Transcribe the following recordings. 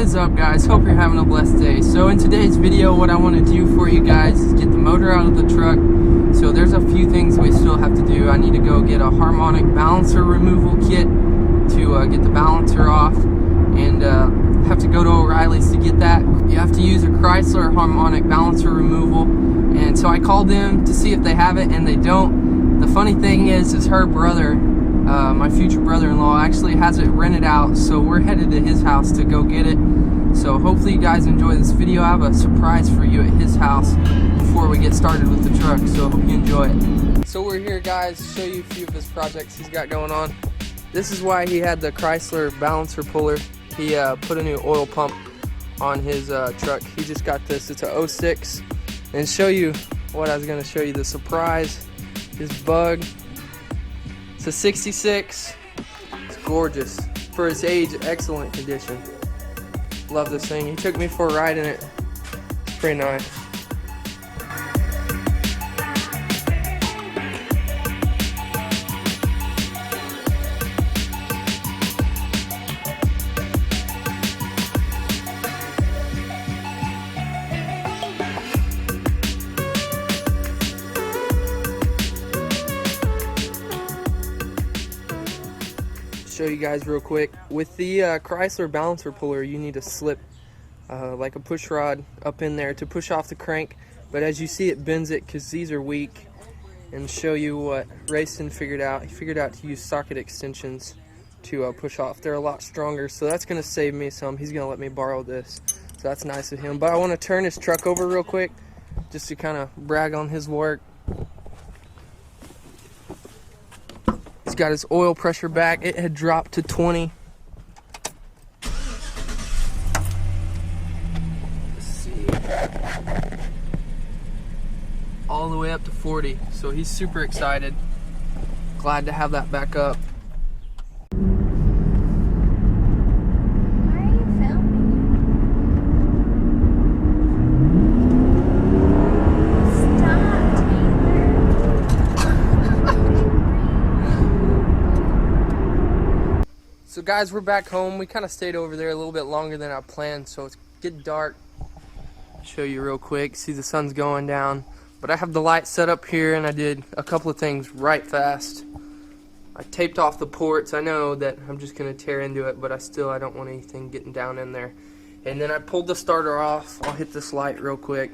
is up, guys? Hope you're having a blessed day. So in today's video, what I want to do for you guys is get the motor out of the truck. So there's a few things we still have to do. I need to go get a harmonic balancer removal kit to get the balancer off, and have to go to O'Reilly's to get that. You have to use a Chrysler harmonic balancer removal, and so I called them to see if they have it, and they don't. The funny thing is her brother, my future brother-in-law, actually has it rented out, so we're headed to his house to go get it. So hopefully you guys enjoy this video. I have a surprise for you at his house before we get started with the truck, so hope you enjoy it. So we're here, guys, to show you a few of his projects he's got going on. This is why he had the Chrysler balancer puller. He put a new oil pump on his truck. He just got this. It's a 06. And show you what I was going to show you, the surprise, his bug. It's a 66. It's gorgeous. For its age, excellent condition. Love this thing. He took me for a ride in it. It's pretty nice. Show you guys real quick. With the Chrysler balancer puller, you need a slip like a push rod up in there to push off the crank, but as you see, it bends it because these are weak. And show you what Rayson figured out. He figured out to use socket extensions to push off. They're a lot stronger, so that's going to save me some. He's going to let me borrow this, so that's nice of him. But I want to turn his truck over real quick just to kind of brag on his work. He's got his oil pressure back. It had dropped to 20. Let's see. All the way up to 40. So he's super excited. Glad to have that back up. So guys, we're back home. We kind of stayed over there a little bit longer than I planned, so it's getting dark. I'll show you real quick. See, the sun's going down, but I have the light set up here, and I did a couple of things right fast. I taped off the ports. I know that I'm just gonna tear into it, but I don't want anything getting down in there. And then I pulled the starter off. I'll hit this light real quick.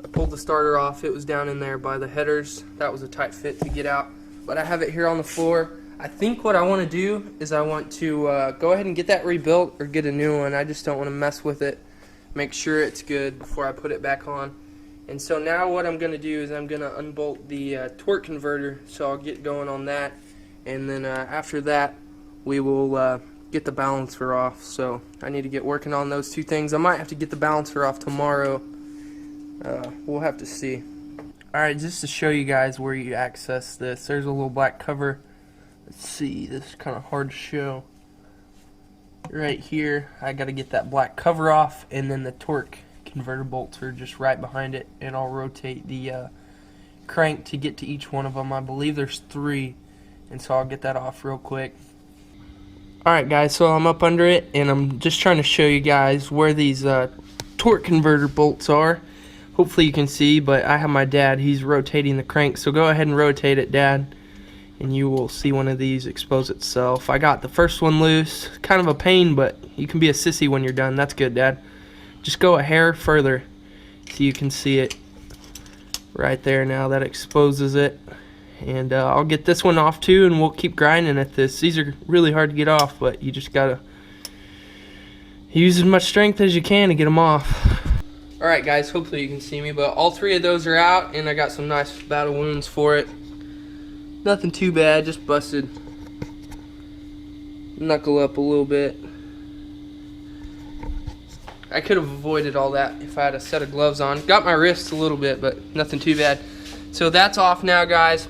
I pulled the starter off. It was down in there by the headers. That was a tight fit to get out, but I have it here on the floor. I think what I want to do is I want to go ahead and get that rebuilt or get a new one. I just don't want to mess with it. Make sure it's good before I put it back on. And so now what I'm going to do is I'm going to unbolt the torque converter. So I'll get going on that. And then after that, we will get the balancer off. So I need to get working on those two things. I might have to get the balancer off tomorrow. We'll have to see. Alright, just to show you guys where you access this. There's a little black cover. Let's see, this is kind of hard to show. Right here, I got to get that black cover off, and then the torque converter bolts are just right behind it, and I'll rotate the crank to get to each one of them. I believe there's 3, and so I'll get that off real quick. Alright guys, so I'm up under it, and I'm just trying to show you guys where these torque converter bolts are. Hopefully you can see, but I have my dad, he's rotating the crank, so go ahead and rotate it, Dad, and you will see one of these expose itself. I got the first one loose. Kind of a pain, but you can be a sissy when you're done. That's good, Dad. Just go a hair further so you can see it right there. Now that exposes it. And I'll get this one off too, and we'll keep grinding at this. These are really hard to get off, but you just gotta use as much strength as you can to get them off. Alright guys, hopefully you can see me, but all 3 of those are out, and I got some nice battle wounds for it. Nothing too bad, just busted knuckle up a little bit. I could have avoided all that if I had a set of gloves on. Got my wrists a little bit, but nothing too bad. So that's off now, guys.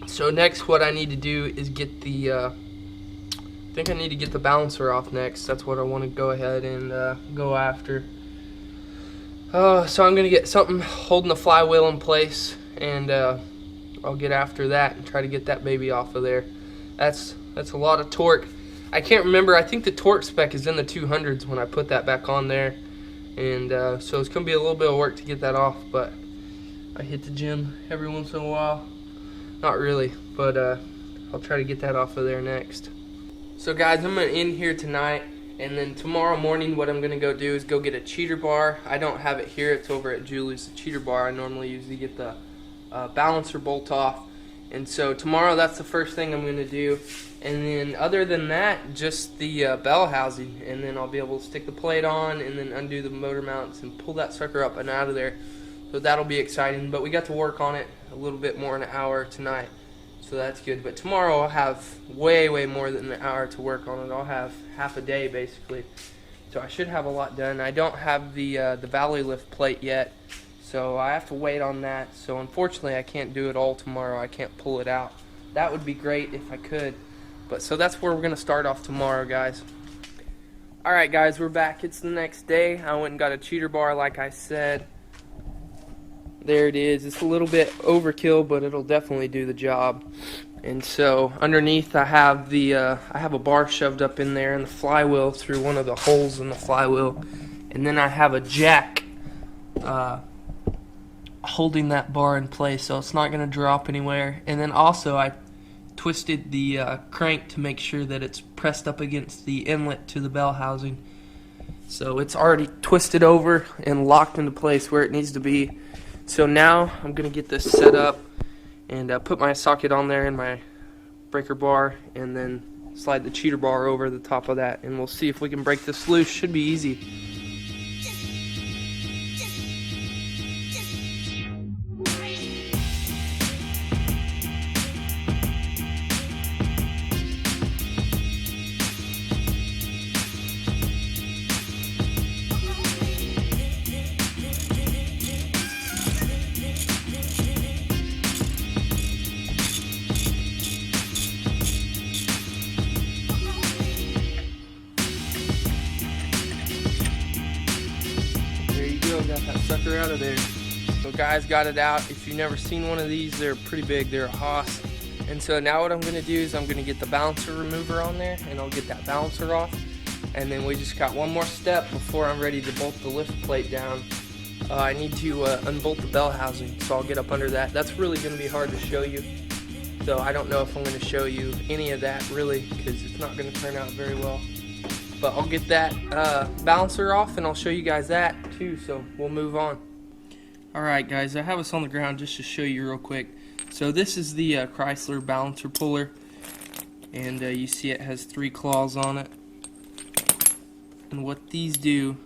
So next what I need to do is get the, I think I need to get the balancer off next. That's what I want to go ahead and go after. So I'm going to get something holding the flywheel in place, and I'll get after that and try to get that baby off of there. That's a lot of torque. I can't remember. I think the torque spec is in the 200s when I put that back on there. And so it's going to be a little bit of work to get that off, but I hit the gym every once in a while. Not really, but I'll try to get that off of there next. So guys, I'm going to end here tonight, and then tomorrow morning what I'm going to go do is go get a cheater bar. I don't have it here. It's over at Julie's, the cheater bar. I normally usually get the balancer bolt off. And so tomorrow that's the first thing I'm going to do. And then other than that, just the bell housing. And then I'll be able to stick the plate on and then undo the motor mounts and pull that sucker up and out of there. So that'll be exciting. But we got to work on it a little bit more in an hour tonight. So that's good. But tomorrow I'll have way more than an hour to work on it. I'll have half a day basically. So I should have a lot done. I don't have the valley lift plate yet. So I have to wait on that. So unfortunately I can't do it all tomorrow. I can't pull it out. That would be great if I could. But so that's where we're going to start off tomorrow, guys. Alright guys, we're back. It's the next day. I went and got a cheater bar like I said. There it is. It's a little bit overkill, but it'll definitely do the job. And so underneath I have the I have a bar shoved up in there and the flywheel through one of the holes in the flywheel. And then I have a jack holding that bar in place so it's not going to drop anywhere. And then also I twisted the crank to make sure that it's pressed up against the inlet to the bell housing. So it's already twisted over and locked into place where it needs to be. So now I'm going to get this set up and put my socket on there and my breaker bar and then slide the cheater bar over the top of that, and we'll see if we can break this loose. Should be easy. Got that sucker out of there. So guys, got it out. If you've never seen one of these, they're pretty big. They're a hoss. And so now what I'm going to do is I'm going to get the balancer remover on there, and I'll get that balancer off. And then we just got one more step before I'm ready to bolt the lift plate down. I need to unbolt the bell housing, so I'll get up under that. That's really going to be hard to show you. So I don't know if I'm going to show you any of that really, because it's not going to turn out very well. But I'll get that balancer off and I'll show you guys that too, so we'll move on. Alright guys, I have us on the ground just to show you real quick. So this is the Chrysler balancer puller, and you see it has 3 claws on it. And what these do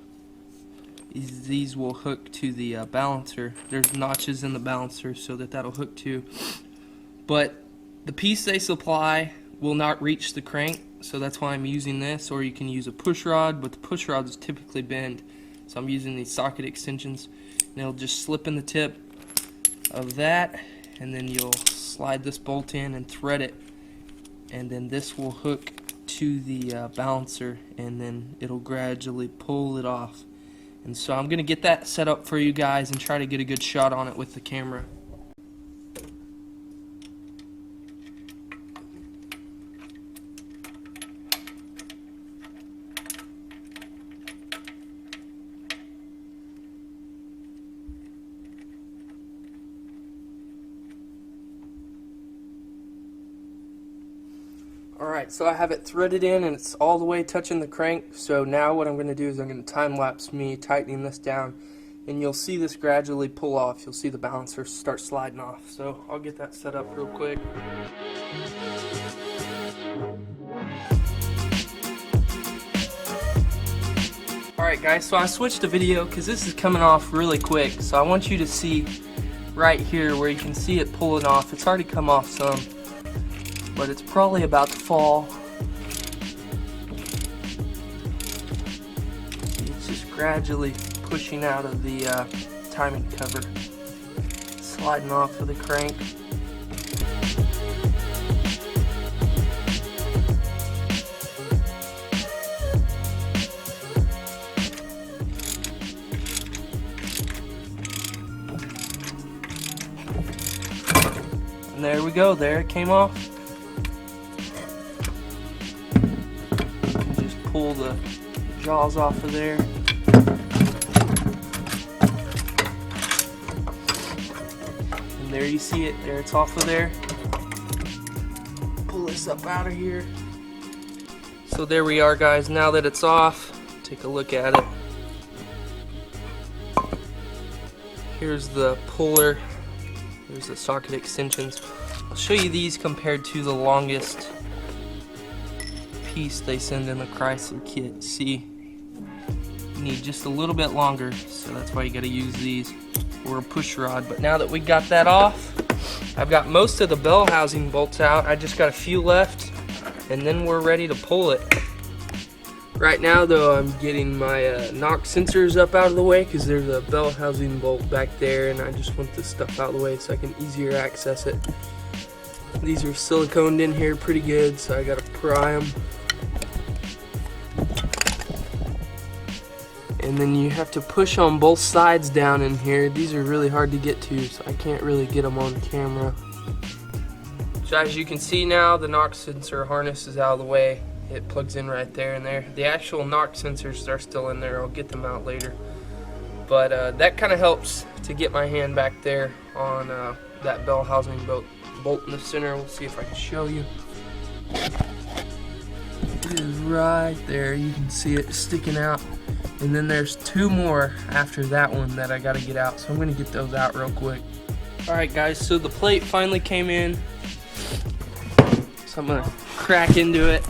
is these will hook to the balancer. There's notches in the balancer so that'll hook to. But the piece they supply will not reach the crank, so that's why I'm using this. Or you can use a push rod, but the push rods typically bend, so I'm using these socket extensions, and it'll just slip in the tip of that, and then you'll slide this bolt in and thread it, and then this will hook to the balancer, and then it'll gradually pull it off. And so I'm gonna get that set up for you guys and try to get a good shot on it with the camera. Alright, so I have it threaded in and it's all the way touching the crank. So now what I'm going to do is I'm going to time lapse me tightening this down, and you'll see this gradually pull off. You'll see the balancer start sliding off. So I'll get that set up real quick. Alright guys, so I switched the video because this is coming off really quick. So I want you to see right here where you can see it pulling off. It's already come off some, but it's probably about to fall. It's just gradually pushing out of the timing cover, sliding off of the crank. And there we go, there it came off. pull the jaws off of there. And there you see it, there it's off of there. Pull this up out of here. So there we are, guys. Now that it's off, take a look at it. Here's the puller. There's the socket extensions. I'll show you these compared to the longest piece they send in the Chrysler kit. See, you need just a little bit longer, so that's why you gotta use these, or a push rod. But now that we got that off, I've got most of the bell housing bolts out. I just got a few left, and then we're ready to pull it. Right now though, I'm getting my knock sensors up out of the way because there's a bell housing bolt back there, and I just want this stuff out of the way so I can easier access it. These are siliconed in here pretty good, so I gotta pry them. And then you have to push on both sides down in here. These are really hard to get to, so I can't really get them on camera. So as you can see now, the knock sensor harness is out of the way. It plugs in right there and there. The actual knock sensors are still in there. I'll get them out later. But that kind of helps to get my hand back there on that bell housing bolt in the center. We'll see if I can show you. It is right there. You can see it sticking out. And then there's two more after that one that I got to get out. So I'm going to get those out real quick. Alright guys, so the plate finally came in. So I'm going to crack into it.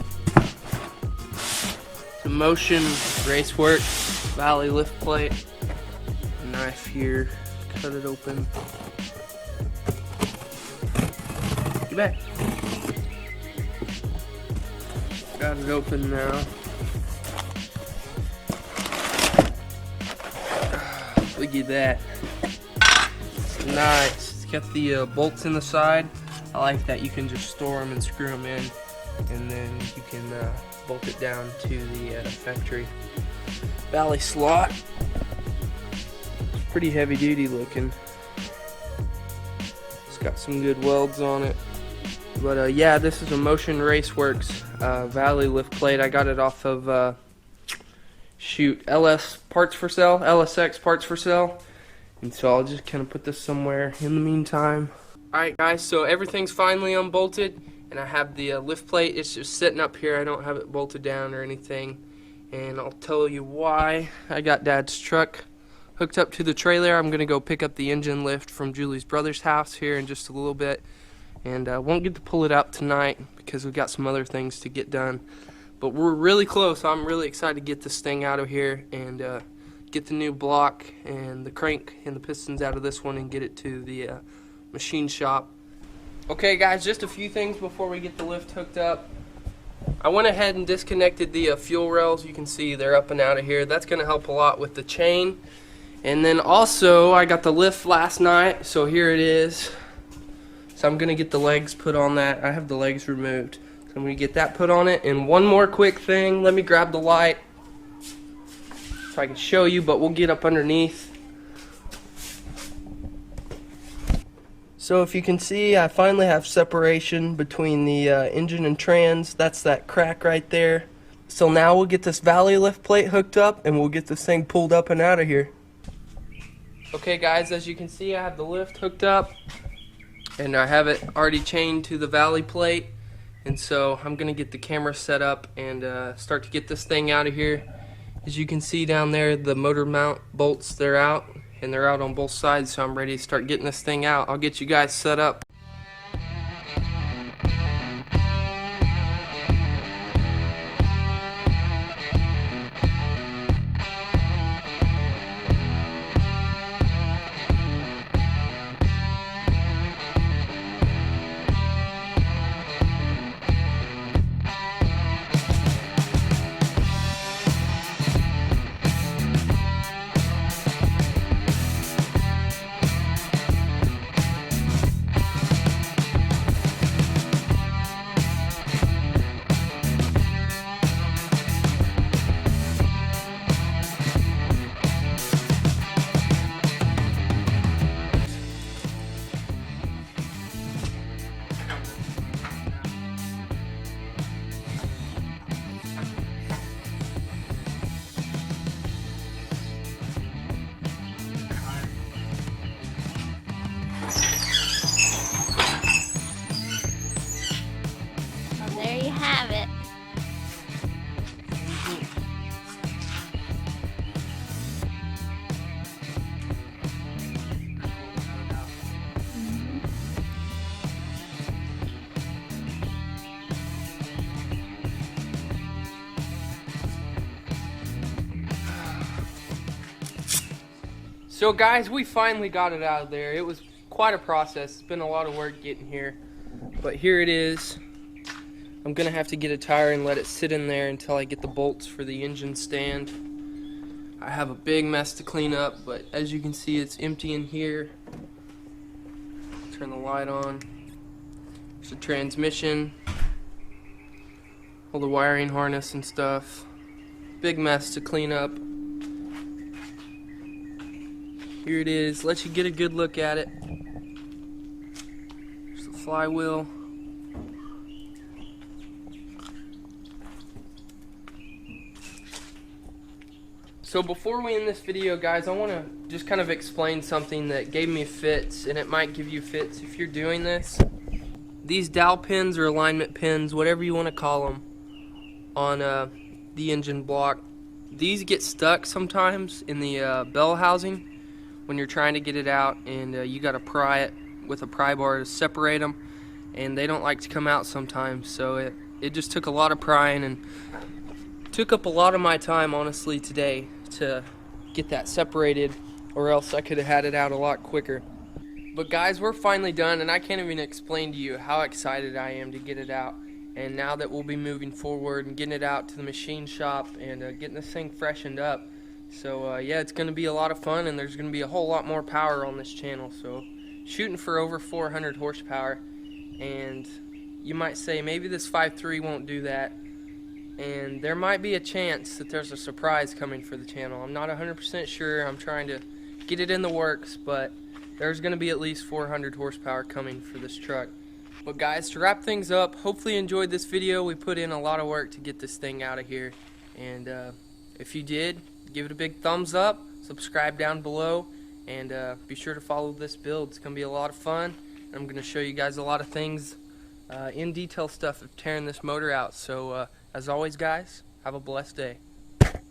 The Motion Raceworks Valley lift plate. A knife here, cut it open. Get back. Got it open now. Look at that. It's nice. It's got the bolts in the side. I like that you can just store them and screw them in, and then you can bolt it down to the factory valley slot. It's pretty heavy duty looking. It's got some good welds on it. But yeah, this is a Motion Raceworks valley lift plate. I got it off of LS Parts for Sale, LSX Parts for Sale. And so I'll just kind of put this somewhere in the meantime. Alright guys, so everything's finally unbolted. And I have the lift plate. It's just sitting up here. I don't have it bolted down or anything. And I'll tell you why. I got Dad's truck hooked up to the trailer. I'm going to go pick up the engine lift from Julie's brother's house here in just a little bit. And won't get to pull it out tonight because we've got some other things to get done. But we're really close. I'm really excited to get this thing out of here and get the new block and the crank and the pistons out of this one and get it to the machine shop. Okay guys, just a few things before we get the lift hooked up. I went ahead and disconnected the fuel rails. You can see they're up and out of here. That's going to help a lot with the chain. And then also I got the lift last night, so here it is. So I'm going to get the legs put on that. I have the legs removed. So I'm going to get that put on it. And one more quick thing, let me grab the light so I can show you, but we'll get up underneath. So if you can see, I finally have separation between the engine and trans. That's that crack right there. So now we'll get this valley lift plate hooked up and we'll get this thing pulled up and out of here. Okay guys, as you can see, I have the lift hooked up and I have it already chained to the valley plate. And so I'm going to get the camera set up and start to get this thing out of here. As you can see down there, the motor mount bolts, they're out. And they're out on both sides, so I'm ready to start getting this thing out. I'll get you guys set up. So guys, we finally got it out of there. It was quite a process. It's been a lot of work getting here, but here it is. I'm gonna have to get a tire and let it sit in there until I get the bolts for the engine stand. I have a big mess to clean up, but as you can see, it's empty in here. Turn the light on. There's the transmission, all the wiring harness and stuff. Big mess to clean up. Here it is. Let you get a good look at it. There's the flywheel. So before we end this video, guys, I want to just kind of explain something that gave me fits, and it might give you fits if you're doing this. These dowel pins or alignment pins, whatever you want to call them, on the engine block, these get stuck sometimes in the bell housing when you're trying to get it out, and you got to pry it with a pry bar to separate them, and they don't like to come out sometimes. So it just took a lot of prying and took up a lot of my time, honestly, today to get that separated, or else I could have had it out a lot quicker. But guys, we're finally done, and I can't even explain to you how excited I am to get it out. And now that we'll be moving forward and getting it out to the machine shop and getting this thing freshened up. So yeah, it's going to be a lot of fun, and there's going to be a whole lot more power on this channel. So shooting for over 400 horsepower, and you might say maybe this 5.3 won't do that. And there might be a chance that there's a surprise coming for the channel. I'm not 100% sure. I'm trying to get it in the works, but there's going to be at least 400 horsepower coming for this truck. But guys, to wrap things up, hopefully you enjoyed this video. We put in a lot of work to get this thing out of here. And if you did, give it a big thumbs up, subscribe down below, and be sure to follow this build. It's going to be a lot of fun. I'm going to show you guys a lot of things, in detail stuff of tearing this motor out. So as always, guys, have a blessed day.